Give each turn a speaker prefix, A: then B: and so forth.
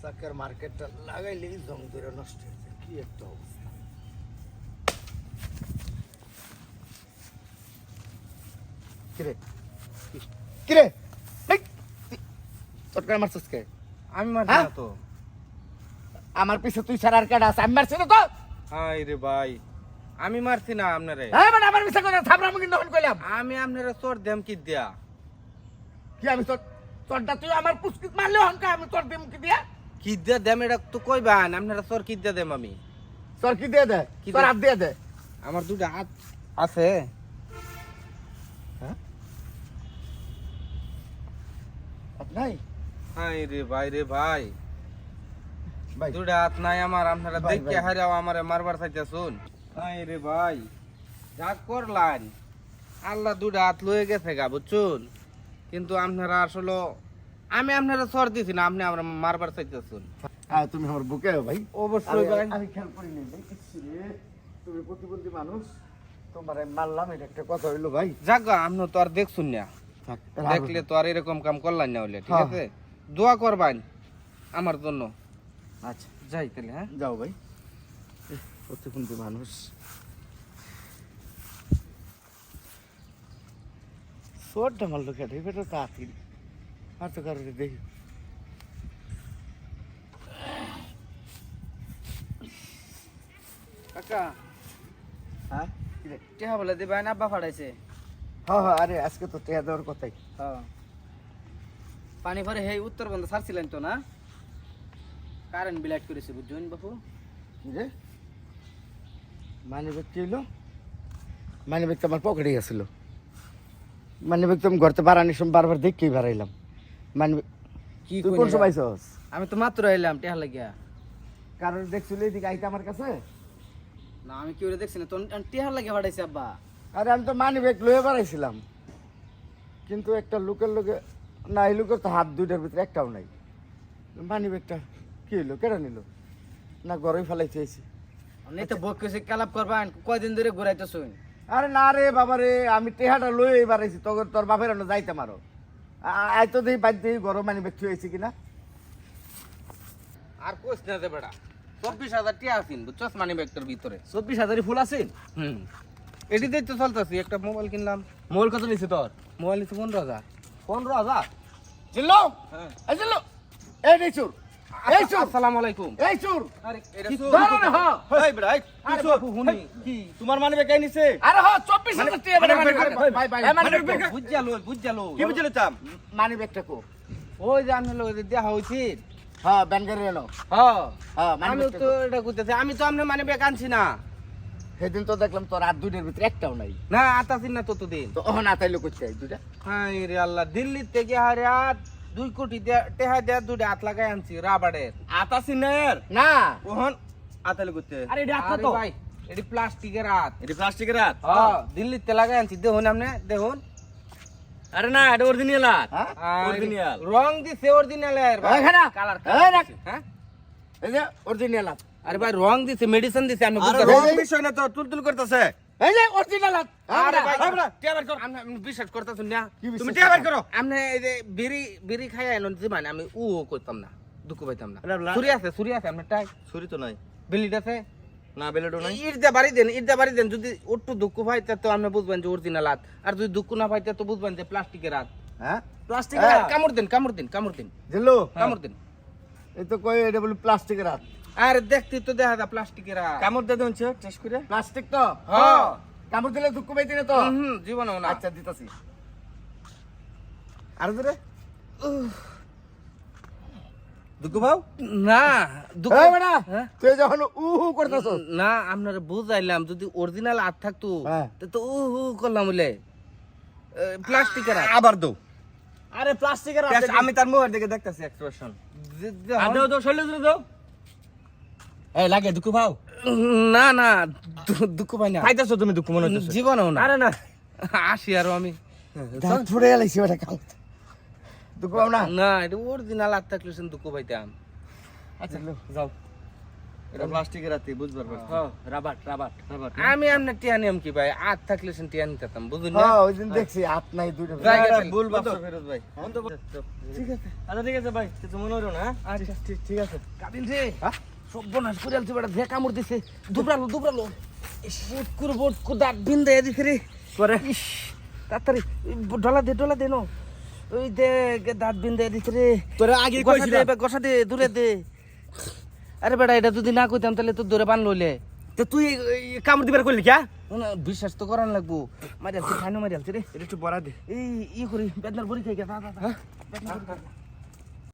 A: চাকার মার্কেটটা লাগাইলেই জং ধরে নষ্ট হয়ে যায়, কি একটা অবস্থা। কিরে কিরে চটকার মারছিস কে?
B: আমি মারছি না তো।
A: আমার পিছে তুই ছাড়ার কাটা আছে, আমি মারছি না তো।
B: হাই রে ভাই, আমি মারছি না আপনারে।
A: হ্যাঁ মানে আমার পিছে কথা থামরা, আমি কিন্তু কইলাম
B: আমি আপনারে চোর দেম কি দিয়া?
A: কি আমি তোর তোরটা তুই আমার পুষ্কিত মারলে হনকা আমি তোর দিম কি দিয়া?
B: কি দিয়া দেম এটা তো কইবান, আপনারা চোর কি দিয়া দেম আমি?
A: তোর কি দিয়ে দে?
B: কি
A: তোর
B: দে?
A: হাত দিয়ে দে।
B: আমার দুটো হাত আছে।
A: হ্যাঁ নাই
B: হাই রে ভাই রে ভাই,
A: ভাই
B: দুটো হাত নাই আমার, আপনারা
A: ভাই,
B: দেখে
A: ভাই।
B: হারাও আমারে মারবার চাইতেছুন। হাই রে ভাই, যা করলান আল্লাহ দুটো হাত লয়ে গেছে গা, বুঝছুন? কিন্তু আপনারা আসলে আমি আপনারা চোর দিছি না, আপনি আমরা মারবার চাইতেছুন।
A: হ্যাঁ তুমি আমার বুকে ভাই।
B: অবশ্যই ভাই।
A: আমি খেয়াল করিনি ভাই, কিচ্ছু রে। তুমি প্রতিবন্ধী মানুষ, তোমার আমি মারলাম, এটা একটা কথা হইলো ভাই।
B: জাগা আপনি তো আর দেখছুন না,
A: থাক,
B: দেখলে তো আর এরকম কাম করলাম না হলে, ঠিক
A: হ্যাঁ।
B: আছে? দোয়া করবান আমার জন্য।
A: আচ্ছা
B: যাই তাহলে, হ্যাঁ?
A: যাও ভাই। প্রতিবন্ধী মানুষ চোরটা মারলো কেটে বেটা তাড়াতাড়ি আর তো কারণে দেখি।
C: কাকা
A: হ্যাঁ কি রে?
C: টেহা বলে দিবেন, আব্বা ফাটাইছে।
A: হ্যাঁ হ্যাঁ, আরে আজকে তো টেয়া দেওয়ার কথাই।
C: হ্যাঁ পানি ভরে হেই উত্তরবঙ্গ ছাড়ছিলেন তো না? কারেন্ট বিলাইট করেছে বুঝছেন বাপু।
A: কি রে মানি ব্যাগ কি হইলো? মানি ব্যাগ তো আমার পকেটে গেছিল। মানি ব্যাগ তো আমি ঘরতে বাড়ানির সময় বারবার দেখেই বাড়াইলাম। মানি
C: কি
A: তুই
C: কইন
A: কোন
C: এরা?
A: সময় আইছস?
C: আমি তো মাত্র এলাম টেহা লাগিয়া।
A: কারণ দেখছিল এদিকে আইতে আমার কাছে।
C: না আমি কি ওরে দেখছি না তো, টেহা লাগিয়া ফাটাইছে আব্বা।
A: আরে আমি তো মানি ব্যাগ লয়ে বাড়াইছিলাম, কিন্তু একটা লোকের লোকে না, এই লোকের তো হাত দুইটার ভিতরে একটাও নাই। মানি ব্যাগটা কি হইলো, কেটে নিল না ঘরেই ফেলাইতে আইছি?
C: নেই তো বক কইছে কালাপ করবান, কয়দিন ধরে ঘুরাইতেছুন।
A: আরে না রে বাবা রে, আমি টেহাটা লয়ে বাড়াইছি, তোর তোর বাপের অন্য যাইতে মারো। আই তো দেখি বাদ দিয়ে ঘর মানি ব্যাগ থুয়েছি কিনা।
B: আর কোস না দে বেড়া, 24,000 টিয়া আছেন বুঝছস মানি ব্যাগটার ভিতরে।
C: 24,000 ফুল আছে।
B: হুম, এটিতেই তো চলতেছি। একটা মোবাইল কিনলাম।
C: মোল কত নিছে তোর?
B: মোবাইল নিচ্ছে 15,000।
C: 15,000।
A: জিল্লো
B: হ্যাঁ।
A: এই জিল্লো, এই নে চুর, এই চুর,
B: আসসালামু আলাইকুম।
A: এই চুর।
B: আরে এটা
C: কি
B: চোর।
A: ধরো না, হ্যাঁ।
C: এই বেটা, এই কি
A: আরে
C: সব
A: বাপু,
C: হুনি?
B: কি
C: তোমার মানে বেকাই নিছে?
A: আরে হ্যাঁ 24,000 টাকা
C: মানি
A: মানি
C: ব্যাগ,
A: ব্যাগ।
C: ভাই, ভাই, ভাই,
A: এই মানি
C: মানি
A: ব্যাগ
C: ব্যাগ।
B: বুঝালো
C: কি বুঝলে চাম?
A: মানি ব্যাগটা কো?
B: ওই যে আমি লোক দেখা হয়েছি।
A: হ্যাঁ ব্যাংকের এলো।
B: হ্যাঁ,
A: হ্যাঁ মানি
B: আমি
A: ব্যাগটা
B: তো
A: কো?
B: এটা করতেছি। আমি তো আপনার মানি ব্যাগ আনছি না।
A: সেদিন তো দেখলাম তোর হাত দুইটার ভিতরে একটাও নাই।
B: না আতাছি না ততদিন।
A: তো ওহন আতাইলো করতে দুইটা।
B: হাই রে আল্লাহ, দিল্লি থেকে হারে 2 কোটি টেহা দেয়া 2 হাত লাগাই আনছি রাবারের।
C: আতা সিনের
A: না
C: ওহন আতালে করতে। আরে এটা আতা
B: আরে
C: তো।
B: ভাই, এটি প্লাস্টিকের হাত।
C: এটা প্লাস্টিকের হাত।
B: হ্যাঁ, দিল্লিতে লাগাই আনছি। দেখুন আপনি, দেখুন।
C: আরে না, এটা অরিজিনাল হাত।
A: হ্যাঁ
C: অরিজিনাল।
B: রং দিছে অরিজিনালের ভাই।
A: এই খানা,
B: কালার
A: এই রাখ।
B: হ্যাঁ?
A: এই যে অরিজিনাল হাত,
B: আরে ভাই রং দিছে, মেডিসিন দিছে, আমি
C: আরে
B: বুঝতে
C: রং
B: পারছি।
C: বিষয় না তো, তুলতুল করতেছে।
A: এই যে অরিজিনাল হাত।
B: আরে ভাই,
C: এই বেটা, টিয়া বের কর।
B: আপনি বিশ্বাস করতেছেন না?
A: কি বিশ্বাস
C: তুমি টিয়া বের করো।
B: আপনি এই যে বিড়ি খাই আইলেন যে মানে আমি করতাম না, দুঃখ পাইতাম না।
C: আরে লা-
B: ছুরি আছে আপনার টাই,
C: ছুরি তো নাই।
B: বিলিট আছে।
C: না বেলেডো নাই।
B: ইট দিয়ে বাড়ি দেন। যদি একটু দুঃখ পাইতে তো আপনি বুঝবেন যে অরিজিনাল হাত, আর যদি দুঃখ না পাইতে তো বুঝবেন যে প্লাস্টিকের হাত।
A: হ্যাঁ
C: প্লাস্টিকের
A: হ্যাঁ।
C: হাত।
B: কামড় দিন।
A: জিল্লু
B: কামড় দিন।
A: এই তো কই এটা বলি প্লাস্টিকের হাত।
B: আরে দেখতে তো দেখা যায় প্লাস্টিকের হাত।
C: কামড় দিয়ে দেন টেস্ট করে।
A: প্লাস্টিক তো
B: হ্যাঁ।
A: কামড় দিলে দুঃখ পাইতি না তো।
B: জীবনেও না।
A: আচ্ছা দিতাছি আর ধরে।
C: দুঃখ পাও?
B: না দুঃখ
A: এই বেটা
B: হ্যাঁ?
A: তুই যখন উহু করতেছস,
B: না আপনার বুঝাইলাম, যদি অরিজিনাল হাত থাকতো
A: হ্যাঁ।
B: তো করলাম বলে প্লাস্টিকের হাত।
C: আবার দাও।
A: আরে প্লাস্টিকের হাত।
C: আমি তার মুখের দিকে দেখতাছি এক্সপ্রেশন। দাও দাও, শৈলে দাও। এই লাগে দুঃখ পাও?
B: না দুঃখ পাই না,
C: পাইতাছো তুমি দুঃখ মনে হচ্ছে?
B: জীবনেও না।
C: আরে না।
B: আসি আরো আমি।
A: দাঁত ফুড়ে গেলাইছি বেটা কাম। দুঃখ পাও না?
B: না এটা অরিজিনাল হাত থাকলে সে দুঃখ পাইতাম।
A: আচ্ছা
C: যাও।
A: এটা প্লাস্টিকের রাতে বুঝবার পারছি
C: হ্যাঁ রাবার রাবার
B: আমি আপনার টিয়া নিয়ম কি ভাই আট থাকলে সে টিয়া নিতাম বুঝুন না
A: হ্যাঁ ওই দিন দেখছি হাত নাই দুইটা
B: জায়গা
A: না,
B: ফেল।
A: ভুল ভাবছো ফেরত ভাই
B: ঠিক আছে
A: আচ্ছা ঠিক আছে ভাই কিছু মনে হলো না
C: আচ্ছা
A: ঠিক আছে
B: কাবিল রে সর্বনাশ করে আলছি বেটা যে কামড় দিছে দুবরালো বোট করে দাঁত বিন্দে দিছে রে
A: করে
B: ইস তাড়াতাড়ি ডলা দে নো ওই দে দাঁত বিন্দে দিছে রে
A: তোরা আগে
B: গোসা দে এবার গোসা দে দূরে দে আরে বেটা এটা যদি না কইতাম তাহলে তো দূরে বান লইলে
A: তো তুই কামড় দিবার করলি কি
B: না বিশ্বাস তো করান লাগবো মারি আলছি খাইনো মারি আলছি রে
A: এটা একটু বড়া দে
B: এই ই করি বেদনার বড়ি খাই গেছে